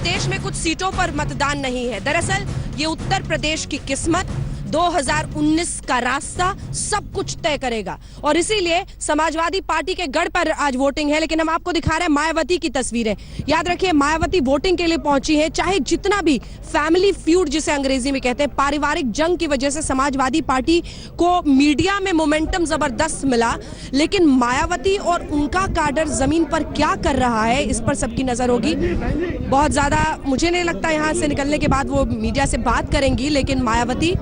प्रदेश में कुछ सीटों पर मतदान नहीं है। दरअसल ये उत्तर प्रदेश की किस्मत 2019 का रास्ता सब कुछ तय करेगा और इसीलिए समाजवादी पार्टी के गढ़ पर आज वोटिंग है। लेकिन हम आपको दिखा रहे हैं मायावती की तस्वीरें। याद रखिए, मायावती वोटिंग के लिए पहुंची है। चाहे जितना भी फैमिली फ्यूड जिसे अंग्रेजी में कहते हैं, पारिवारिक जंग की वजह से समाजवादी पार्टी को मीडिया में मोमेंटम जबरदस्त मिला, लेकिन मायावती और उनका काडर जमीन पर क्या कर रहा है इस पर सबकी नजर होगी। बहुत ज्यादा मुझे नहीं लगता यहां से निकलने के बाद वो मीडिया से बात करेंगी, लेकिन मायावती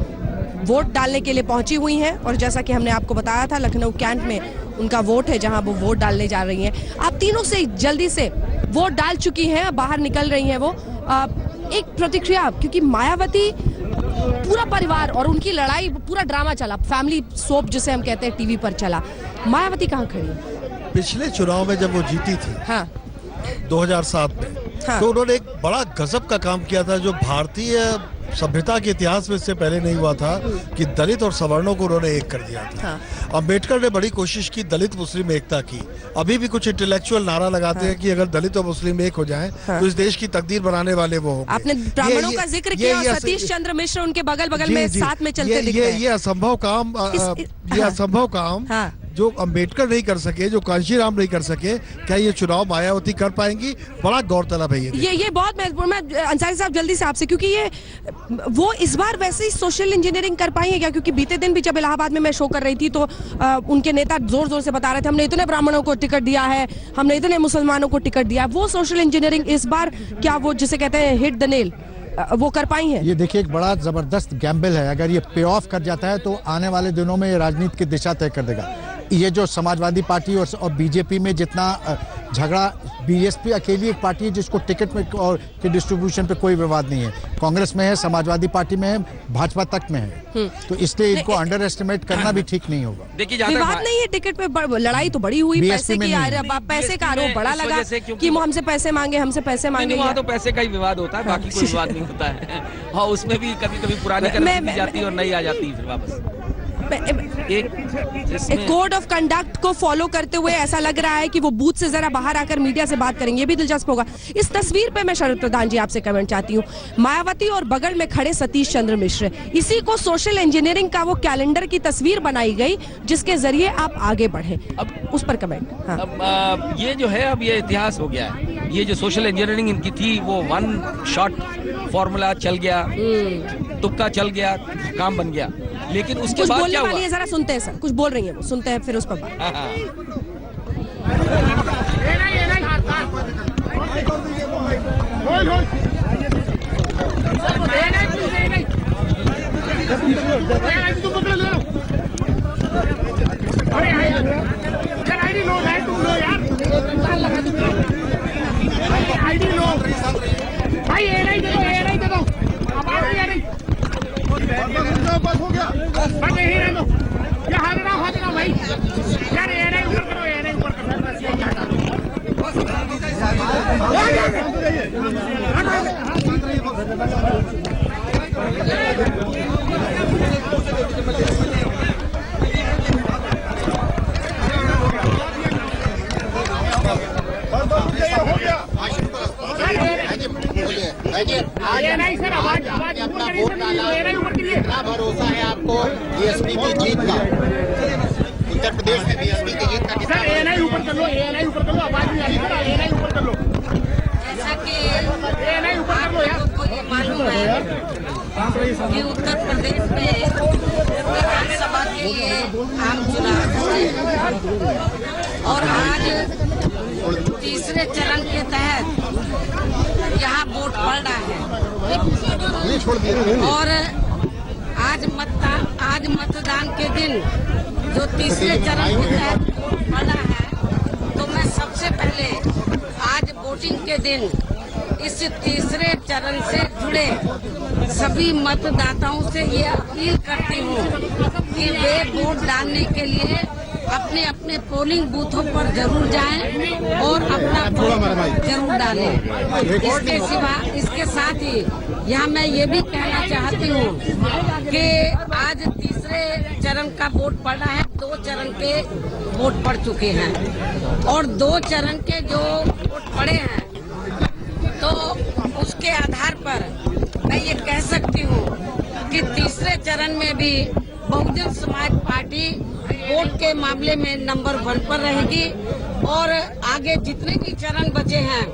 वोट डालने के लिए पहुंची हुई हैं और जैसा कि हमने आपको बताया था, लखनऊ कैंट में उनका वोट है जहां वो वोट डालने जा रही हैं। आप तीनों से जल्दी से वोट डाल चुकी हैं, बाहर निकल रही हैं वो। एक प्रतिक्रिया, क्योंकि मायावती पूरा परिवार और उनकी लड़ाई, पूरा ड्रामा चला, फैमिली सोप जिसे हम कहते हैं, टीवी पर चला। मायावती कहाँ खड़ी है? पिछले चुनाव में जब वो जीती थी, हाँ, 2007 में, हाँ, तो उन्होंने एक बड़ा गजब का काम किया था जो भारतीय सभ्यता के इतिहास में इससे पहले नहीं हुआ था, कि दलित और सवर्णों को उन्होंने एक कर दिया था। हाँ। अम्बेडकर ने बड़ी कोशिश की दलित मुस्लिम एकता की। अभी भी कुछ इंटेलेक्चुअल नारा लगाते हैं कि अगर दलित और मुस्लिम एक हो जाएं, तो इस देश की तकदीर बनाने वाले वो होंगे। आपने ब्राह्मणों का जिक्र किया और सतीश चंद्र मिश्र उनके बगल बगल में साथ में चलते दिख रहे हैं। ये असंभव काम, ये असंभव काम जो अम्बेडकर नहीं कर सके, जो कांशीराम नहीं कर सके, क्या ये चुनाव मायावती कर पाएंगी? बड़ा गौरतलब है ये बहुत महत्वपूर्ण। मैं अंसारी साहब जल्दी से आपसे, क्योंकि ये वो इस बार वैसे ही सोशल इंजीनियरिंग कर पाई है क्या? क्योंकि बीते दिन भी जब इलाहाबाद में मैं शो कर रही थी तो उनके नेता जोर जोर से बता रहे थे हमने इतने ब्राह्मणों को टिकट दिया है, हमने इतने मुसलमानों को टिकट दिया है। वो सोशल इंजीनियरिंग इस बार क्या वो जिसे कहते हैं हिट द नेल, वो कर पाई है? ये देखिए, एक बड़ा जबरदस्त गैम्बल है। अगर ये पे ऑफ कर जाता है तो आने वाले दिनों में राजनीति की दिशा तय कर देगा। ये जो समाजवादी पार्टी और बीजेपी में जितना झगड़ा, बीएसपी अकेली एक पार्टी है जिसको टिकट में और के डिस्ट्रीब्यूशन पे कोई विवाद नहीं है। कांग्रेस में है, समाजवादी पार्टी में है, भाजपा तक में है, तो इसलिए इनको अंडर एस्टिमेट करना भी ठीक नहीं होगा। देखिए, विवाद नहीं है टिकट पे, लड़ाई तो बड़ी हुई पैसे की। पैसे का आरोप बड़ा लगा कि हमसे पैसे मांगे, हमसे पैसे मांगे। वहाँ तो पैसे का ही विवाद होता है, बाकी कोई विवाद नहीं होता है। हाँ, उसमें भी कभी कभी पुरानी करंसी जाती है और नई आ जाती है फिर वापस। एक कोड ऑफ कंडक्ट को फॉलो करते हुए ऐसा लग रहा है कि वो बूथ से जरा बाहर आकर मीडिया से बात करेंगे, ये भी दिलचस्प होगा। इस तस्वीर पे मैं शरद प्रधान जी आपसे कमेंट चाहती हूँ। मायावती और बगल में खड़े सतीश चंद्र मिश्र, इसी को सोशल इंजीनियरिंग का वो कैलेंडर की तस्वीर बनाई गई जिसके जरिए आप आगे बढ़े। अब उस पर कमेंट। हाँ। अब ये जो है, अब ये इतिहास हो गया है। ये जो सोशल इंजीनियरिंग इनकी थी वो वन शॉट फॉर्मूला चल गया, तुक्का चल गया, काम बन गया। लेकिन उसके बाद क्या हुआ? जरा सुनते हैं सर, कुछ बोल रही है वो, सुनते हैं फिर उस पर बात। नहीं सर, अपना वोट डाला, कितना भरोसा है आपको बीएसपी की जीत का? उत्तर प्रदेश में बीएसपी की जीत का सर, एएनआई ऊपर कर लो, एएनआई ऊपर कर लो, आवाज नहीं आ रही सर, एएनआई ऊपर कर लो, जैसा कि एएनआई ऊपर कर लो यार। आपको ये मालूम है कि उत्तर प्रदेश में विधानसभा के लिए आम चुनाव हुए और आज तीसरे चरण के तहत यहाँ वोट पड़ रहा है और आज मतदान के दिन जो तीसरे चरण के तहत वोट पड़ रहा है, तो मैं सबसे पहले आज वोटिंग के दिन इस तीसरे चरण से जुड़े सभी मतदाताओं से ये अपील करती हूँ कि वे वोट डालने के लिए अपने अपने पोलिंग बूथों पर जरूर जाएं और अपना वोट जरूर डालें। इसके साथ ही यहाँ मैं ये भी कहना चाहती हूँ कि आज तीसरे चरण का वोट पड़ा है, 2 चरण के वोट पड़ चुके हैं और 2 चरण के जो वोट पड़े हैं तो उसके आधार पर मैं ये कह सकती हूँ कि तीसरे चरण में भी बहुजन समाज पार्टी वोट के मामले में नंबर 1 पर रहेगी और आगे जितने भी चरण बचे हैं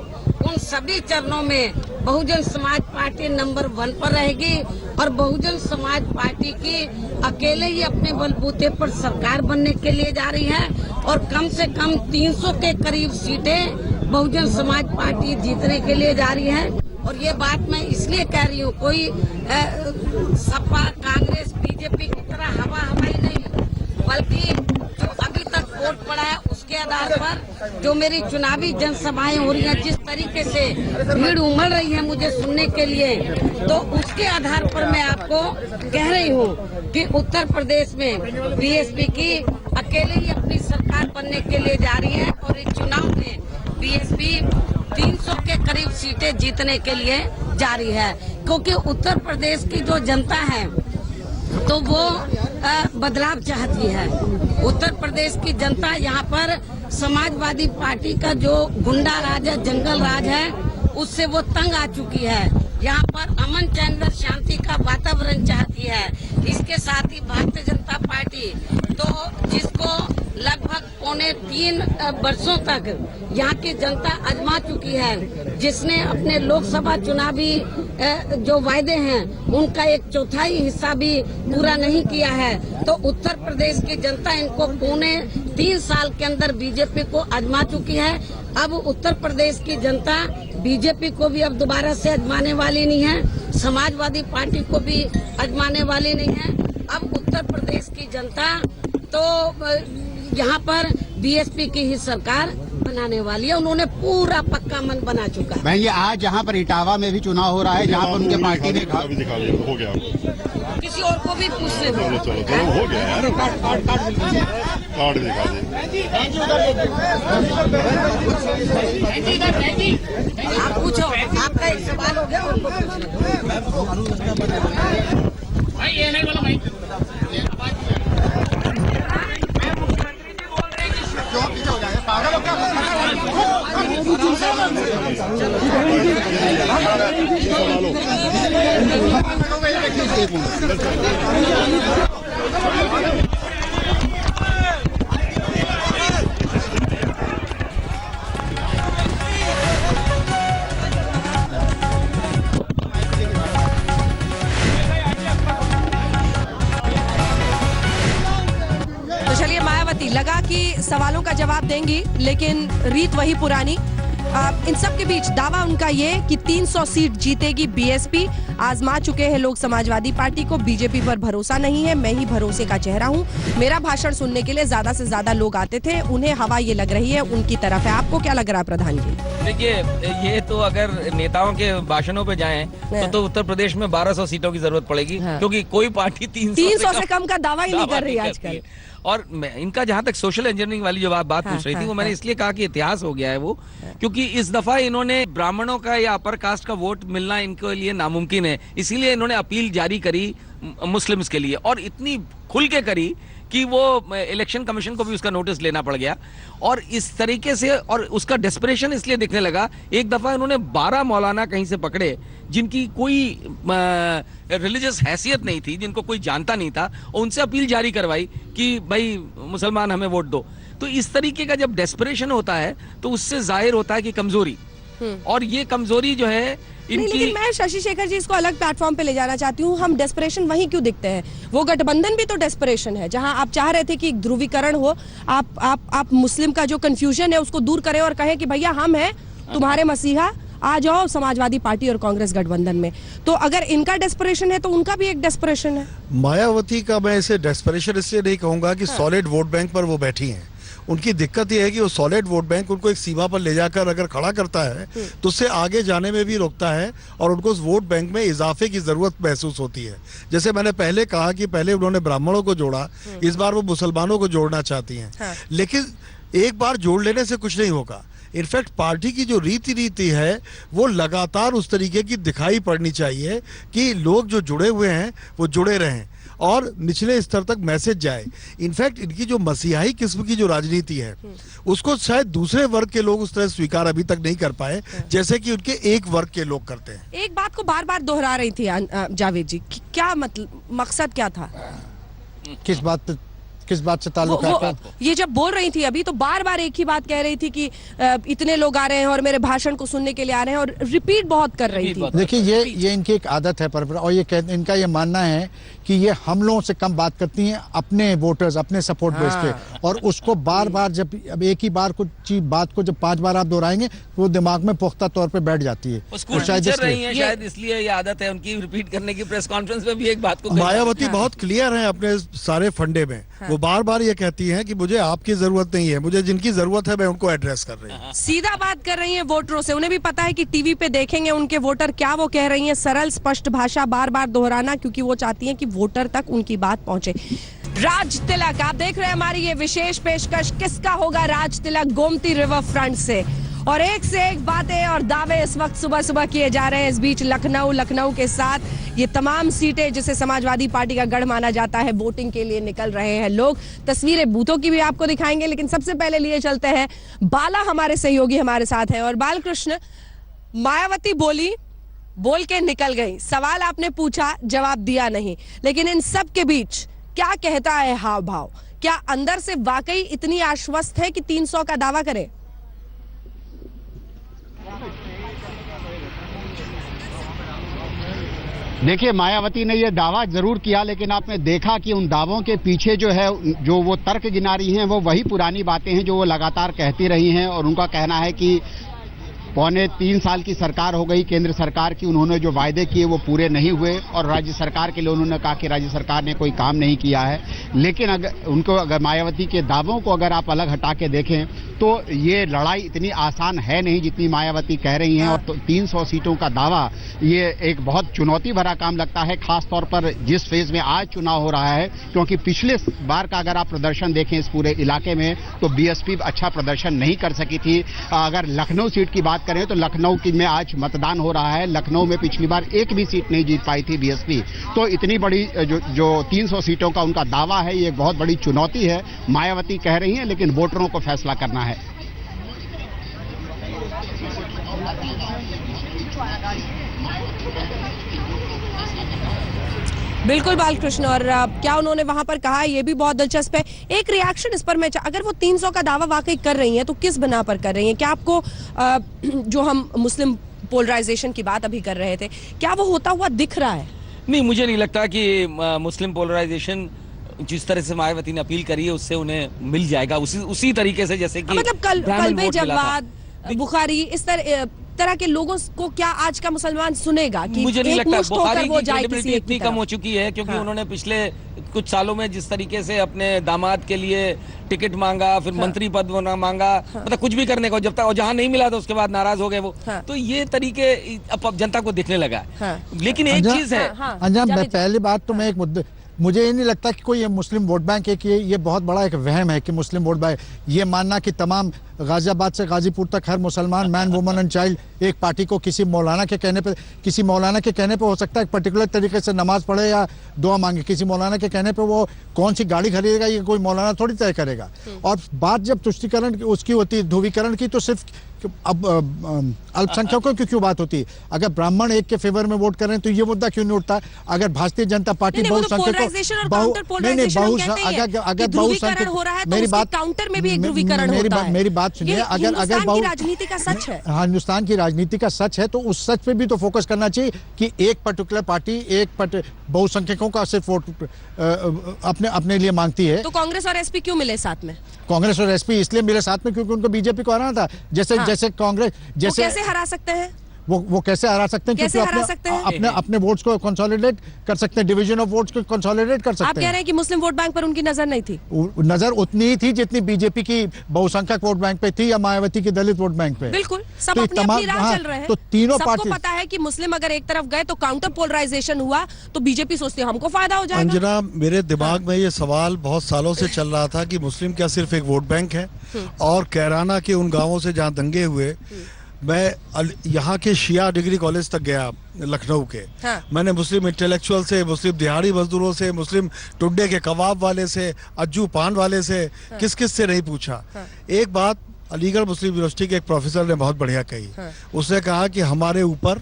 उन सभी चरणों में बहुजन समाज पार्टी नंबर 1 पर रहेगी और बहुजन समाज पार्टी की अकेले ही अपने बलबूते पर सरकार बनने के लिए जा रही है और कम से कम 300 के करीब सीटें बहुजन समाज पार्टी जीतने के लिए जा रही है। और ये बात मैं इसलिए कह रही हूँ, कोई सपा कांग्रेस बीजेपी की तरह हवा हवाई नहीं, बल्कि जो अभी तक वोट पड़ा है उसके आधार पर जो मेरी चुनावी जनसभाएं हो रही हैं, जिस तरीके से भीड़ उमड़ रही है मुझे सुनने के लिए, तो उसके आधार पर मैं आपको कह रही हूँ कि उत्तर प्रदेश में बीएसपी की अकेले ही अपनी सरकार बनने के लिए जा रही है और इस चुनाव में बीएसपी 300 के करीब सीटें जीतने के लिए जा रही है, क्योंकि उत्तर प्रदेश की जो जनता है तो वो बदलाव चाहती है। उत्तर प्रदेश की जनता यहाँ पर समाजवादी पार्टी का जो गुंडा राज है, जंगल राज है, उससे वो तंग आ चुकी है। यहाँ पर अमन चैन और शांति का वातावरण चाहती है। इसके साथ ही भारतीय जनता पार्टी तो जिसको लगभग 3 वर्षों तक यहाँ की जनता आजमा चुकी है, जिसने अपने लोकसभा चुनावी जो वायदे हैं उनका 1/4 हिस्सा भी पूरा नहीं किया है, तो उत्तर प्रदेश की जनता इनको 3 साल के अंदर बीजेपी को आजमा चुकी है। अब उत्तर प्रदेश की जनता बीजेपी को भी अब दोबारा से आजमाने वाली नहीं है, समाजवादी पार्टी को भी आजमाने वाली नहीं है। अब उत्तर प्रदेश की जनता तो यहाँ पर बीएसपी की ही सरकार बनाने वाली है। उन्होंने पूरा पक्का मन बना चुका है। मैं ये आज जहाँ पर इटावा में भी चुनाव हो रहा है, जहाँ पर उनके पार्टी ने अभी दिखा दिया, हो गया, किसी और को भी पूछने दो। चलो चलो हो गया यार, कार्ड दिखा दे। आप पूछो, आपका एक सवाल हो गया, उनको भाई ये नहीं बोला भाई। चलिए, मायावती लगा कि सवालों का जवाब देंगी, लेकिन रीत वही पुरानी। इन सब के बीच दावा उनका ये कि 300 सीट जीतेगी बीएसपी। आजमा चुके हैं लोग समाजवादी पार्टी को, बीजेपी पर भरोसा नहीं है, मैं ही भरोसे का चेहरा हूं। मेरा भाषण सुनने के लिए ज्यादा से ज्यादा लोग आते थे, उन्हें हवा ये लग रही है उनकी तरफ है। आपको क्या लग रहा है प्रधान जी? देखिए, ये तो अगर नेताओं के भाषणों पे जाएं तो उत्तर प्रदेश में 1200 सीटों की जरूरत पड़ेगी, क्योंकि कोई पार्टी 300 से कम का दावा ही नहीं कर रही आजकल। और इनका जहां तक सोशल इंजीनियरिंग वाली जो बात पूछ रही थी, वो मैंने इसलिए कहा कि इतिहास हो गया है वो, क्योंकि इस दफा इन्होंने ब्राह्मणों का या अपर कास्ट का वोट मिलना इनके लिए नामुमकिन है, इसीलिए इन्होंने अपील जारी करी मुस्लिम्स के लिए, और इतनी खुल के करी कि वो इलेक्शन कमीशन को भी उसका नोटिस लेना पड़ गया। और इस तरीके से, और उसका डेस्परेशन इसलिए दिखने लगा, एक दफा इन्होंने 12 मौलाना कहीं से पकड़े जिनकी कोई रिलीजियस हैसियत नहीं थी, जिनको कोई जानता नहीं था, और उनसे अपील जारी करवाई कि भाई मुसलमान हमें वोट दो। तो इस तरीके का जब डेस्परेशन होता है तो उससे जाहिर होता है कि कमजोरी, और ये कमजोरी जो है इनकी। लेकिन मैं शशि शेखर जी इसको अलग प्लेटफॉर्म पे ले जाना चाहती हूँ। हम डेस्परेशन वहीं क्यों दिखते हैं? वो गठबंधन भी तो डेस्परेशन है, जहां आप चाह रहे थे कि ध्रुवीकरण हो, आप मुस्लिम का जो कंफ्यूजन है उसको दूर करें और कहें कि भैया हम हैं तुम्हारे मसीहा, आ जाओ समाजवादी पार्टी और कांग्रेस गठबंधन में। तो अगर इनका डेस्परेशन है तो उनका भी एक डेस्परेशन है। मायावती का मैं इसे डेस्परेशन इसलिए नहीं कहूंगा कि सॉलिड वोट बैंक पर वो बैठी हैं। उनकी दिक्कत यह है कि वो सॉलिड वोट बैंक उनको एक सीमा पर ले जाकर अगर खड़ा करता है तो उससे आगे जाने में भी रोकता है, और उनको उस वोट बैंक में इजाफे की जरूरत महसूस होती है। जैसे मैंने पहले कहा कि पहले उन्होंने ब्राह्मणों को जोड़ा, इस बार वो मुसलमानों को जोड़ना चाहती हैं। लेकिन एक बार जोड़ लेने से कुछ नहीं होगा। इनफैक्ट पार्टी की जो रीति है वो लगातार उस तरीके की दिखाई पड़नी चाहिए कि लोग जो जुड़े हुए हैं वो जुड़े रहें। और निचले स्तर तक मैसेज जाए। इनफैक्ट इनकी जो मसीहाई किस्म की जो राजनीति है उसको शायद दूसरे वर्ग के लोग उस तरह स्वीकार अभी तक नहीं कर पाए जैसे कि उनके एक वर्ग के लोग करते हैं। एक बात को बार बार दोहरा रही थी जावेद जी, क्या मतलब मकसद क्या था? किस बात से ताल्लुक है? ये जब बोल रही थी अभी तो बार बार एक ही बात कह रही थी कि इतने लोग आ रहे हैं और मेरे भाषण को सुनने के लिए आ रहे हैं, और रिपीट बहुत कर रही थी। देखिए ये इनकी एक आदत है और इनका ये मानना है कि ये हम लोगों से कम बात करती हैं अपने वोटर्स, अपने सपोर्ट बेस पे, और उसको बार बार जब अब एक ही बार बात को जब 5 बार आप दोहराएंगे तो वो दिमाग में पुख्ता तौर पे बैठ जाती है। तो शायद इसलिए ये आदत है उनकी रिपीट करने की। प्रेस कॉन्फ्रेंस में भी एक बात को मायावती बहुत क्लियर है अपने सारे फंडे में। वो बार बार ये कहती हैं कि मुझे आपकी जरूरत नहीं है, मुझे जिनकी जरूरत है मैं उनको एड्रेस कर रही हूँ। सीधा बात कर रही हैं वोटरों से। उन्हें भी पता है कि टीवी पे देखेंगे उनके वोटर क्या वो कह रही हैं। सरल स्पष्ट भाषा, बार बार दोहराना, क्योंकि वो चाहती हैं कि वोटर तक उनकी बात पहुंचे। राज तिलक, आप देख रहे हैं हमारी ये विशेष पेशकश। किसका होगा राज तिलक? गोमती रिवर फ्रंट से। और एक से एक बातें और दावे इस वक्त सुबह सुबह किए जा रहे हैं। इस बीच लखनऊ के साथ ये तमाम सीटें जिसे समाजवादी पार्टी का गढ़ माना जाता है, वोटिंग के लिए निकल रहे हैं लोग। तस्वीरें बूथों की भी आपको दिखाएंगे, लेकिन सबसे पहले लिए चलते हैं बाला, हमारे सहयोगी हमारे साथ हैं। और बालकृष्ण, मायावती बोल के निकल गई, सवाल आपने पूछा जवाब दिया नहीं, लेकिन इन सब के बीच क्या कहता है हाव भाव? क्या अंदर से वाकई इतनी आश्वस्त है कि 300 का दावा करे? देखिए, मायावती ने ये दावा जरूर किया, लेकिन आपने देखा कि उन दावों के पीछे जो है, जो वो तर्क गिना रही हैं, वो वही पुरानी बातें हैं जो वो लगातार कहती रही हैं। और उनका कहना है कि 3.25 साल की सरकार हो गई केंद्र सरकार की, उन्होंने जो वायदे किए वो पूरे नहीं हुए, और राज्य सरकार के लिए उन्होंने कहा कि राज्य सरकार ने कोई काम नहीं किया है। लेकिन अगर मायावती के दावों को अगर आप अलग हटा के देखें तो ये लड़ाई इतनी आसान है नहीं जितनी मायावती कह रही हैं। और तो 300 सीटों का दावा ये एक बहुत चुनौती भरा काम लगता है, खासतौर पर जिस फेज में आज चुनाव हो रहा है, क्योंकि पिछले बार का अगर आप प्रदर्शन देखें इस पूरे इलाके में तो बीएसपी अच्छा प्रदर्शन नहीं कर सकी थी। अगर लखनऊ सीट की बात करें तो लखनऊ की में आज मतदान हो रहा है। लखनऊ में पिछली बार एक भी सीट नहीं जीत पाई थी बीएसपी। तो इतनी बड़ी जो 300 सीटों का उनका दावा है, ये एक बहुत बड़ी चुनौती है। मायावती कह रही हैं, लेकिन वोटरों को फैसला करना है। बिल्कुल बालकृष्ण, और क्या उन्होंने वहां पर कहा ये भी बहुत दिलचस्प है। एक रिएक्शन इस पर मैं अगर वो 300 का दावा वाकई कर रही हैं तो किस बना पर कर रही हैं? क्या आपको जो हम मुस्लिम पोलराइजेशन की बात अभी कर रहे थे, क्या वो होता हुआ दिख रहा है? नहीं, मुझे नहीं लगता कि मुस्लिम पोलराइजेशन जिस तरह से मायावती ने अपील करी है उससे उन्हें मिल जाएगा उसी तरीके से जैसे कि मतलब कल्बे जवाद, बुखारी, इस तरह के लोगों को क्या आज का मुसलमान सुनेगा? कि मुझे नहीं लगता बुखारी की क्रेडिबिलिटी इतनी कम हो चुकी है, क्योंकि उन्होंने पिछले कुछ सालों में जिस तरीके से अपने दामाद के लिए टिकट मांगा, फिर मंत्री पद मांगा, मतलब कुछ भी करने को, जब तक और जहां नहीं मिला तो उसके बाद नाराज हो गए वो। तो ये तरीके अब जनता को दिखने लगा है। लेकिन एक चीज है अंजाम, पहली बात तो मैं एक मुद्दे, मुझे ये नहीं लगता कि कोई ये मुस्लिम वोट बैंक है कि ये बहुत बड़ा एक वहम है कि मुस्लिम वोट बैंक, ये मानना कि तमाम गाजियाबाद से गाजीपुर तक हर मुसलमान मैन वुमन एंड चाइल्ड एक पार्टी को किसी मौलाना के कहने पे हो सकता है एक पर्टिकुलर तरीके से नमाज पढ़े या दुआ मांगे। किसी मौलाना के कहने पे वो कौन सी गाड़ी खरीदेगा ये कोई मौलाना थोड़ी तय करेगा। और बात जब तुष्टीकरण उसकी होती है, ध्रुवीकरण की, तो सिर्फ अब अल्पसंख्यकों की क्यों बात होती है? अगर ब्राह्मण एक के फेवर में वोट करें तो ये मुद्दा क्यों नहीं उठता? अगर भारतीय जनता पार्टी बहुसंख्यक मेरी बात सुनिए, अगर राजनीति का सच है, हिंदुस्तान की राजनीति का सच है तो उस सच पे भी तो फोकस करना चाहिए कि एक पर्टिकुलर पार्टी बहुसंख्यकों का सिर्फ वोट अपने लिए मांगती है। तो कांग्रेस और एसपी क्यों मिले साथ में? कांग्रेस और एसपी इसलिए मिले साथ में क्योंकि उनको बीजेपी को हराना था। जैसे कांग्रेस जैसे कैसे हरा सकते हैं? वो कैसे हरा सकते हैं? क्योंकि अपने वोट्स को कंसोलिडेट कर सकते हैं, डिवीजन ऑफ वोट्स को कंसोलिडेट कर सकते हैं। आप कह रहे हैं कि मुस्लिम वोट बैंक पर उनकी नजर नहीं थी? नजर उतनी ही थी जितनी बीजेपी की बहुसंख्यक वोट बैंक पे थी या मायावती की दलित वोट बैंक पे। बिल्कुल, सब अपनी राह चल रहे हैं। तो तीनों सबको पता है कि मुस्लिम अगर एक तरफ गए तो काउंटर पोलराइजेशन हुआ तो बीजेपी सोचती है हमको फायदा हो जाएगा। अंजना, मेरे दिमाग में ये सवाल बहुत सालों से चल रहा था कि मुस्लिम क्या सिर्फ एक वोट बैंक है, और कैराना के उन गांवों से जहां दंगे हुए मैं यहाँ के शिया डिग्री कॉलेज तक गया लखनऊ के। हाँ। मैंने मुस्लिम इंटेलेक्चुअल से, मुस्लिम दिहाड़ी मजदूरों से, मुस्लिम टुंडे के कबाब वाले से, अज्जू पान वाले से, हाँ। किस किस से नहीं पूछा। हाँ। एक बात अलीगढ़ मुस्लिम यूनिवर्सिटी के एक प्रोफेसर ने बहुत बढ़िया कही। हाँ। उसने कहा कि हमारे ऊपर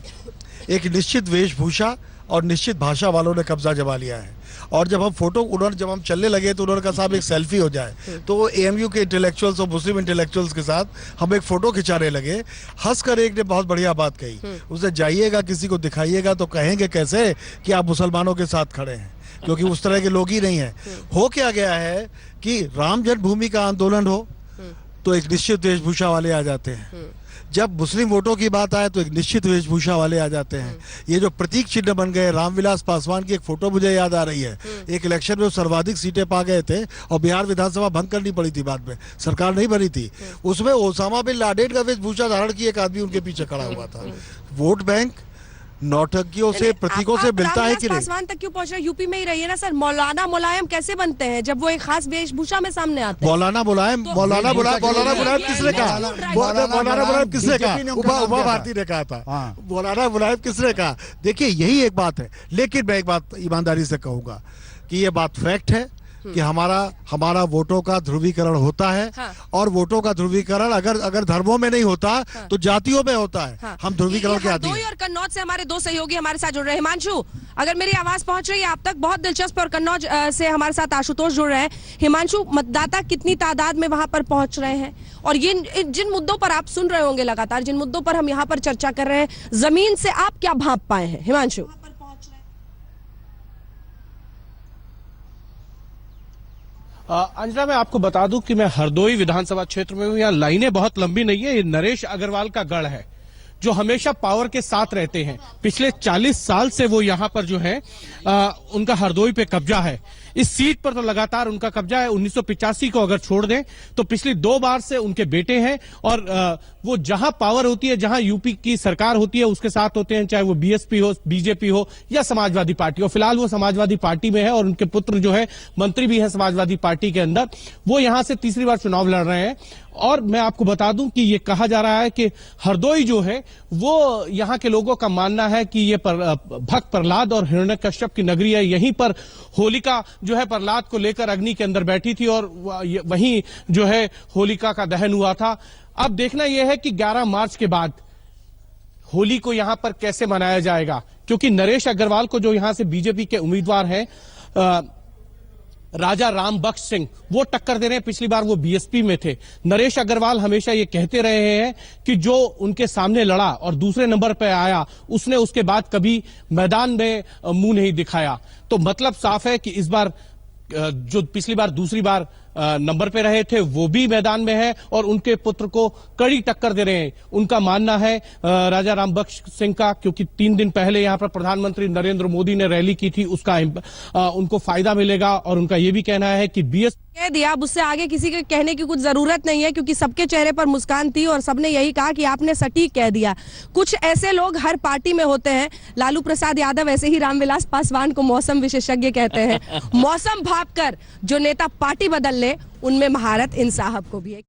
एक निश्चित वेशभूषा और निश्चित भाषा वालों ने कब्जा जमा लिया है, और जब हम चलने लगे तो उन्होंने कहा साहब एक सेल्फी हो जाए। तो एएमयू के इंटेलेक्चुअल्स और मुस्लिम इंटेलेक्चुअल्स के साथ हम एक फोटो खिंचाने लगे। हंसकर एक ने बहुत बढ़िया बात कही, उसे जाइएगा किसी को दिखाइएगा तो कहेंगे कैसे कि आप मुसलमानों के साथ खड़े हैं, क्योंकि उस तरह के लोग ही नहीं हैं। हो क्या गया है कि राम जन्मभूमि का आंदोलन हो तो एक निश्चित वेशभूषा वाले आ जाते हैं, जब मुस्लिम वोटों की बात आए तो एक निश्चित वेशभूषा वाले आ जाते हैं। ये जो प्रतीक चिन्ह बन गए, रामविलास पासवान की एक फोटो मुझे याद आ रही है। एक इलेक्शन में सर्वाधिक सीटें पा गए थे और बिहार विधानसभा भंग करनी पड़ी थी, बाद में सरकार नहीं बनी थी। उसमें ओसामा बिन लादेन का वेशभूषा धारण किए एक आदमी उनके पीछे खड़ा हुआ था। वोट बैंक नौटंकियों से, प्रतीकों से मिलता है कि नहीं? पासवान तक क्यों पहुंच रहे? यूपी में ही रहिए ना सर। मौलाना मुलायम कैसे बनते हैं जब वो एक खास वेशभूषा में सामने आते हैं? मौलाना मुलायम किसने कहा? मौलाना मुलायम किसने कहा? उमा भारती ने कहा था। मौलाना मुलायम किसने कहा? देखिए यही एक बात है। लेकिन मैं एक बात ईमानदारी से कहूंगा कि ये बात फैक्ट है कि हमारा वोटों का ध्रुवीकरण होता है। हाँ। और वोटों का ध्रुवीकरण अगर धर्मों में नहीं होता, हाँ। तो जातियों में होता है। हाँ। हम ध्रुवीकरण के आदी हैं। और कन्नौज से हमारे दो सहयोगी हमारे साथ जुड़ रहे हैं। हिमांशु, अगर मेरी आवाज पहुंच रही है आप तक, बहुत दिलचस्प। और कन्नौज से हमारे साथ आशुतोष जुड़ रहे हैं। हिमांशु, मतदाता कितनी तादाद में वहां पर पहुंच रहे हैं? और ये जिन मुद्दों पर आप सुन रहे होंगे लगातार, जिन मुद्दों पर हम यहाँ पर चर्चा कर रहे हैं, जमीन से आप क्या भांप पाए हैं हिमांशु? अंजना, मैं आपको बता दूं कि मैं हरदोई विधानसभा क्षेत्र में हूं। यहाँ लाइनें बहुत लंबी नहीं है। ये नरेश अग्रवाल का गढ़ है जो हमेशा पावर के साथ रहते हैं। पिछले 40 साल से वो यहाँ पर जो है उनका हरदोई पे कब्जा है। इस सीट पर तो लगातार उनका कब्जा है। 1985 को अगर छोड़ दें तो पिछली 2 बार से उनके बेटे हैं, और वो जहां पावर होती है, जहां यूपी की सरकार होती है, उसके साथ होते हैं, चाहे वो बीएसपी हो, बीजेपी हो या समाजवादी पार्टी हो। फिलहाल वो समाजवादी पार्टी में है और उनके पुत्र जो है मंत्री भी है समाजवादी पार्टी के अंदर। वो यहां से तीसरी बार चुनाव लड़ रहे हैं। और मैं आपको बता दूं कि ये कहा जा रहा है कि हरदोई जो है वो यहाँ के लोगों का मानना है कि ये भक्त प्रहलाद और हिरण्यकश्यप की नगरी है। यहीं पर होलिका जो है प्रहलाद को लेकर अग्नि के अंदर बैठी थी और वहीं जो है होलिका का दहन हुआ था। अब देखना यह है कि 11 मार्च के बाद होली को यहां पर कैसे मनाया जाएगा, क्योंकि नरेश अग्रवाल को जो यहां से बीजेपी के उम्मीदवार हैं राजा राम बख्श सिंह, वो टक्कर दे रहे हैं। पिछली बार वो बीएसपी में थे। नरेश अग्रवाल हमेशा ये कहते रहे हैं कि जो उनके सामने लड़ा और दूसरे नंबर पर आया, उसने उसके बाद कभी मैदान में मुंह नहीं दिखाया। तो मतलब साफ है कि इस बार जो पिछली बार दूसरी बार नंबर पे रहे थे वो भी मैदान में है और उनके पुत्र को कड़ी टक्कर दे रहे हैं। उनका मानना है राजा राम बख्श सिंह का, क्योंकि 3 दिन पहले यहां पर प्रधानमंत्री नरेंद्र मोदी ने रैली की थी, उसका उनको फायदा मिलेगा। और उनका यह भी कहना है कि बीएस कह दिया, अब उससे आगे किसी के कहने की कुछ जरूरत नहीं है, क्योंकि सबके चेहरे पर मुस्कान थी और सबने यही कहा कि आपने सटीक कह दिया। कुछ ऐसे लोग हर पार्टी में होते हैं। लालू प्रसाद यादव ऐसे ही रामविलास पासवान को मौसम विशेषज्ञ कहते हैं। मौसम भांप कर जो नेता पार्टी बदल ले, उनमें महारत इन साहब को भी है।